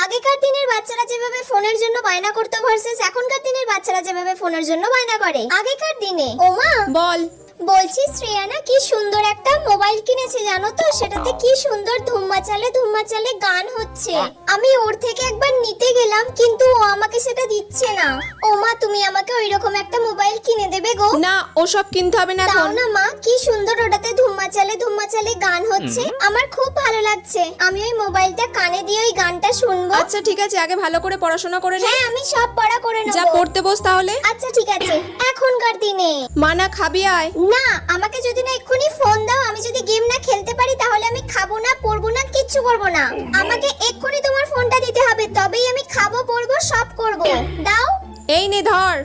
আগেকার দিনের বাচ্চারা যেভাবে ফোনের জন্য বায়না করতো ভার্সেস এখনকার দিনের বাচ্চারা যেভাবে ফোনের জন্য বায়না করে। আগেকার দিনে ওমা বল। বলছি শ্রেয়া না কি সুন্দর একটা মোবাইল কিনেছে জানো তো, সেটাতে কি সুন্দর ধুম্মা চালে গান হচ্ছে। আমি ওর থেকে একবার নিতে গেলাম কিন্তু ও আমাকে সেটা দিচ্ছে না। ও মা তুমি আমাকে ওইরকম একটা মোবাইল কিনে দেবে গো? না ওসব কিনতে হবে না দাও এখন। না মা, কি সুন্দর ওটাতে ধুম্মা চালে গান হচ্ছে, আমার খুব ভালো লাগছে। আমি ওই মোবাইলটা কানে দিয়ে ওই গানটা শুনবো। আচ্ছা ঠিক আছে, আগে ভালো করে পড়াশোনা করে নে। হ্যাঁ আমি সব পড়া করে যা নেব। পড়তে বস তাহলে। আচ্ছা ঠিক আছে। এখনকার দিনে মানা খাবি আয়। না, আমাকে যদি না এক্ষুনি ফোন দাও, আমি যদি গেম না খেলতে পারি তাহলে আমি খাবো না, পড়বো না, কিচ্ছু করবো না। আমাকে এক্ষুনি তোমার ফোনটা দিতে হবে, তবেই আমি খাবো, পড়বো, সব করবো। দাও। এই নে ধর।